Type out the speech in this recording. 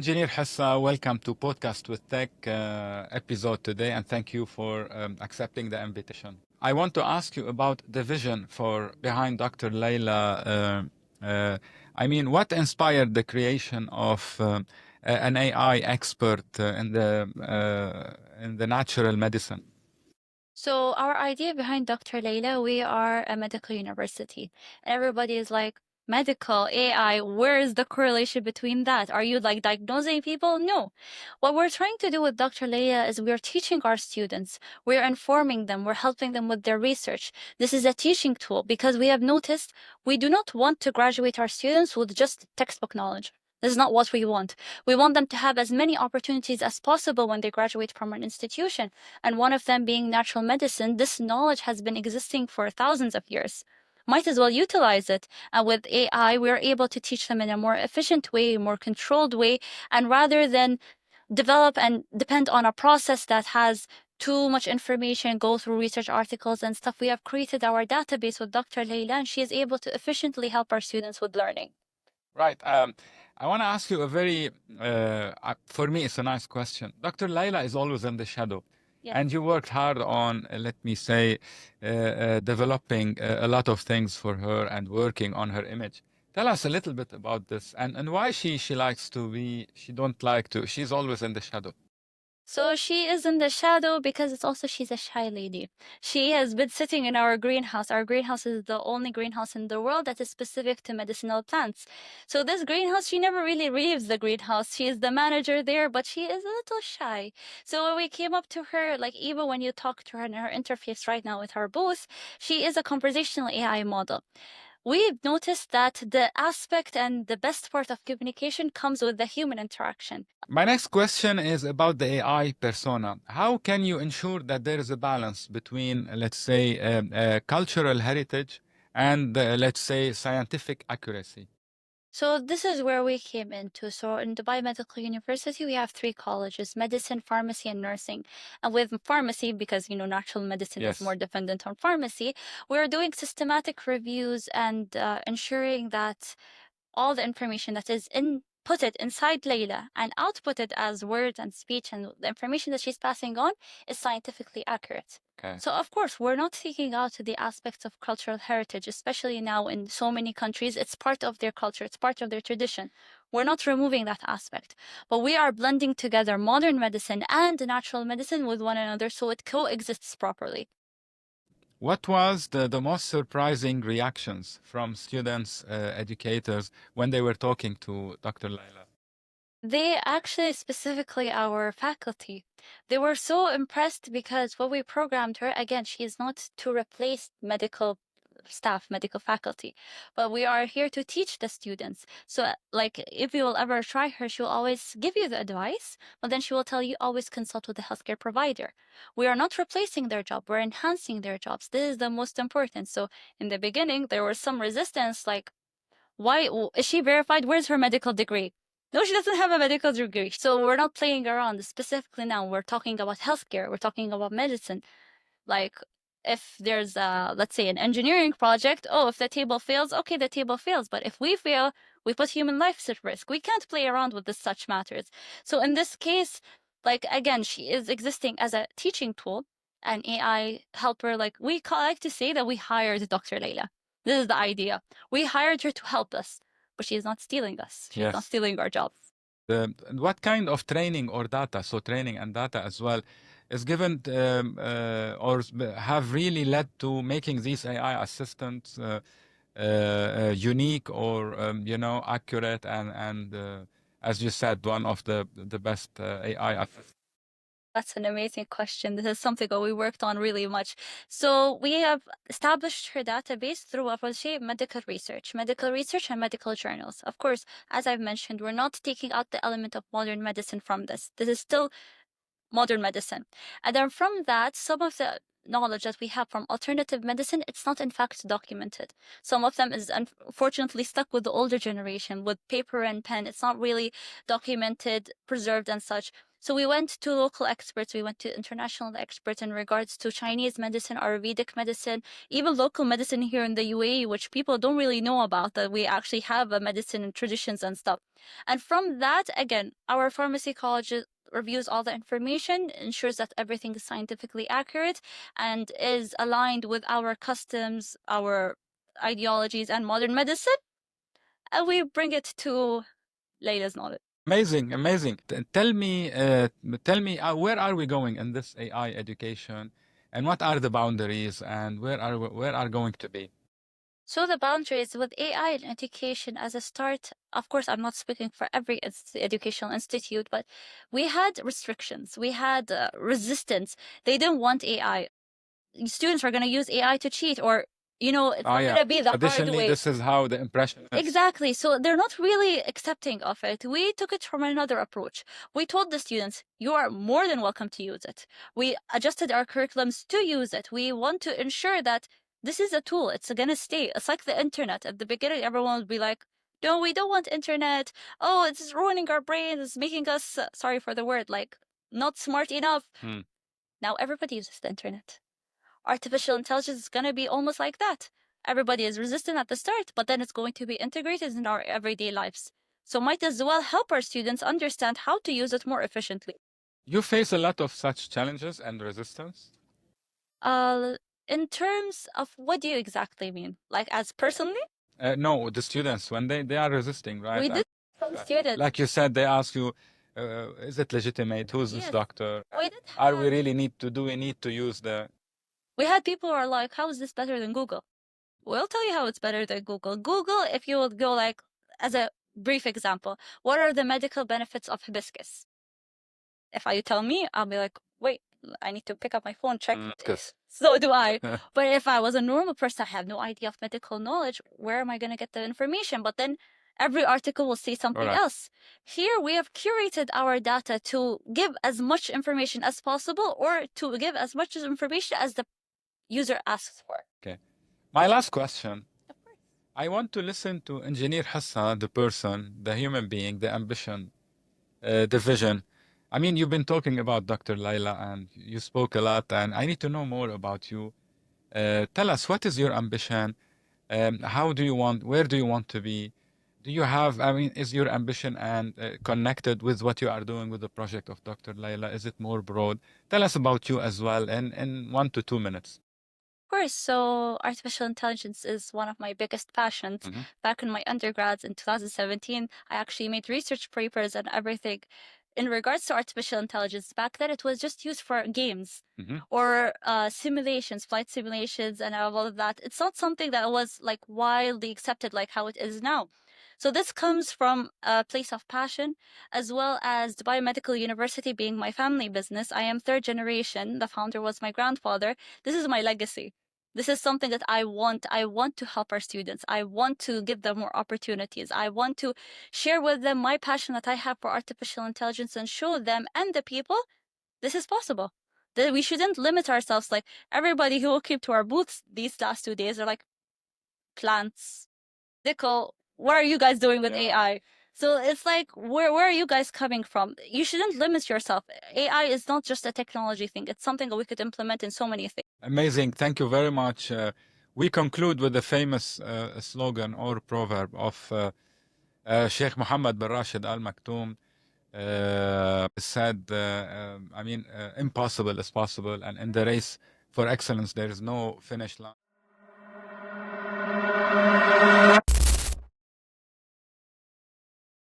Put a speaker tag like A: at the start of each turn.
A: Engineer Hessa, welcome to Podcast with Tech episode today, and thank you for accepting the invitation. I want to ask you about the vision for behind Dr. Layla. What inspired the creation of an AI expert in the natural medicine?
B: So our idea behind Dr. Layla, we are a medical university. And everybody is like, medical, AI, where is the correlation between that? Are you like diagnosing people? No. What we're trying to do with Dr. Layla is we're teaching our students. We're informing them. We're helping them with their research. This is a teaching tool because we have noticed we do not want to graduate our students with just textbook knowledge. This is not what we want. We want them to have as many opportunities as possible when they graduate from an institution. And one of them being natural medicine. This knowledge has been existing for thousands of years. Might as well utilize it. And with AI, we're able to teach them in a more efficient way, more controlled way. And rather than develop and depend on a process that has too much information, go through research articles and stuff, we have created our database with Dr. Layla, and she is able to efficiently help our students with learning.
A: Right. I want to ask you a very, for me, it's a nice question. Dr. Layla is always in the shadow.
B: Yes.
A: And you worked hard on, let me say, developing a lot of things for her and working on her image. Tell us a little bit about this and why she likes to be, she don't like to, she's always in the shadow.
B: So she is in the shadow because she's a shy lady. She has been sitting in our greenhouse. Our greenhouse is the only greenhouse in the world that is specific to medicinal plants. So this greenhouse, she never really leaves the greenhouse. She is the manager there, but she is a little shy. So when we came up to her, like even when you talk to her in her interface right now with her booth, she is a conversational AI model. We've noticed that the aspect and the best part of communication comes with the human interaction.
A: My next question is about the AI persona. How can you ensure that there is a balance between, let's say, cultural heritage and, let's say, scientific accuracy?
B: So this is where we came into. So in Dubai Medical University, we have 3 colleges: medicine, pharmacy, and nursing. And with pharmacy, because natural medicine
A: Yes.
B: is more dependent on pharmacy, we're doing systematic reviews and ensuring that all the information that is inputted inside Layla and outputted as words and speech and the information that she's passing on is scientifically accurate.
A: Okay.
B: So of course, we're not taking out the aspects of cultural heritage, especially now in so many countries. It's part of their culture. It's part of their tradition. We're not removing that aspect, but we are blending together modern medicine and natural medicine with one another so it coexists properly.
A: What was the most surprising reactions from students, educators, when they were talking to Dr. Layla?
B: They actually, specifically our faculty, they were so impressed because what we programmed her, again, she is not to replace medical staff, medical faculty, but we are here to teach the students. So like if you will ever try her, she will always give you the advice, but then she will tell you always consult with the healthcare provider. We are not replacing their job, we're enhancing their jobs. This is the most important. So in the beginning, there was some resistance, like, why is she verified? Where's her medical degree? No, she doesn't have a medical degree. So we're not playing around. Specifically now, we're talking about healthcare. We're talking about medicine. Like if there's let's say an engineering project, if the table fails, okay, the table fails. But if we fail, we put human lives at risk. We can't play around with this such matters. So in this case, like again, she is existing as a teaching tool, an AI helper. Like we like to say that we hired Dr. Layla. This is the idea. We hired her to help us, but she is not stealing us. She's not
A: Yes.
B: stealing our jobs.
A: What kind of training or data, so training and data as well, is given or have really led to making these AI assistants unique or accurate and as you said, one of the best AI assistants?
B: That's an amazing question. This is something that we worked on really much. So we have established her database through medical research and medical journals. Of course, as I've mentioned, we're not taking out the element of modern medicine from this. This is still modern medicine. And then from that, some of the knowledge that we have from alternative medicine, it's not in fact documented. Some of them is unfortunately stuck with the older generation with paper and pen. It's not really documented, preserved and such. So we went to local experts, we went to international experts in regards to Chinese medicine, Ayurvedic medicine, even local medicine here in the UAE, which people don't really know about, that we actually have a medicine and traditions and stuff. And from that, again, our pharmacy college reviews all the information, ensures that everything is scientifically accurate and is aligned with our customs, our ideologies, and modern medicine. And we bring it to Layla's knowledge.
A: Amazing, amazing. Tell me, where are we going in this AI education, and what are the boundaries, and where are going to be?
B: So the boundaries with AI and education as a start, of course, I'm not speaking for every educational institute, but we had restrictions. We had resistance. They didn't want AI. Students are going to use AI to cheat, or, it's not going to be the hard
A: Additionally,
B: way.
A: this is how the impression is.
B: Exactly. So they're not really accepting of it. We took it from another approach. We told the students, you are more than welcome to use it. We adjusted our curriculums to use it. We want to ensure that this is a tool. It's going to stay. It's like the internet. At the beginning, everyone would be like, no, we don't want internet. Oh, it's ruining our brains. It's making us, sorry for the word, like not smart enough. Now everybody uses the internet. Artificial intelligence is going to be almost like that. Everybody is resistant at the start, but then it's going to be integrated in our everyday lives. So might as well help our students understand how to use it more efficiently.
A: You face a lot of such challenges and resistance?
B: In terms of what do you exactly mean? Like as personally?
A: No, the students, when they are resisting, right?
B: We did some students.
A: Like you said, they ask you, is it legitimate? Who's this
B: Yes.
A: doctor?
B: We did
A: Are we really do we need to use the...
B: We had people who are like, how is this better than Google? We'll tell you how it's better than Google. Google, if you would go like, as a brief example, what are the medical benefits of hibiscus? If you tell me, I'll be like, wait, I need to pick up my phone, check this. So do I. But if I was a normal person, I have no idea of medical knowledge, where am I going to get the information? But then every article will say something else. Here we have curated our data to give as much information as possible, or to give as much information as the user asks for.
A: Okay. My last question. I want to listen to Engineer Hessa, the person, the human being, the ambition, the vision. I mean, you've been talking about Dr. Layla and you spoke a lot, and I need to know more about you. Tell us, what is your ambition? How do you want, where do you want to be? Do you have, I mean, is your ambition and connected with what you are doing with the project of Dr. Layla? Is it more broad? Tell us about you as well in 1 to 2 minutes.
B: Of course, so artificial intelligence is one of my biggest passions. Back in my undergrads in 2017, I actually made research papers and everything in regards to artificial intelligence. Back then, it was just used for games or simulations, flight simulations, and all of that. It's not something that was like widely accepted like how it is now. So this comes from a place of passion, as well as Dubai Medical University being my family business. I am third generation. The founder was my grandfather. This is my legacy. This is something that I want. I want to help our students. I want to give them more opportunities. I want to share with them my passion that I have for artificial intelligence and show them and the people this is possible. That we shouldn't limit ourselves. Like everybody who came to our booths these last 2 days are like, plants, medical, what are you guys doing with AI? So it's like, where are you guys coming from? You shouldn't limit yourself. AI is not just a technology thing. It's something that we could implement in so many things.
A: Amazing. Thank you very much. We conclude with the famous slogan or proverb of Sheikh Mohammed bin Rashid Al Maktoum. Said, I mean, impossible is possible, and in the race for excellence, there is no finish line.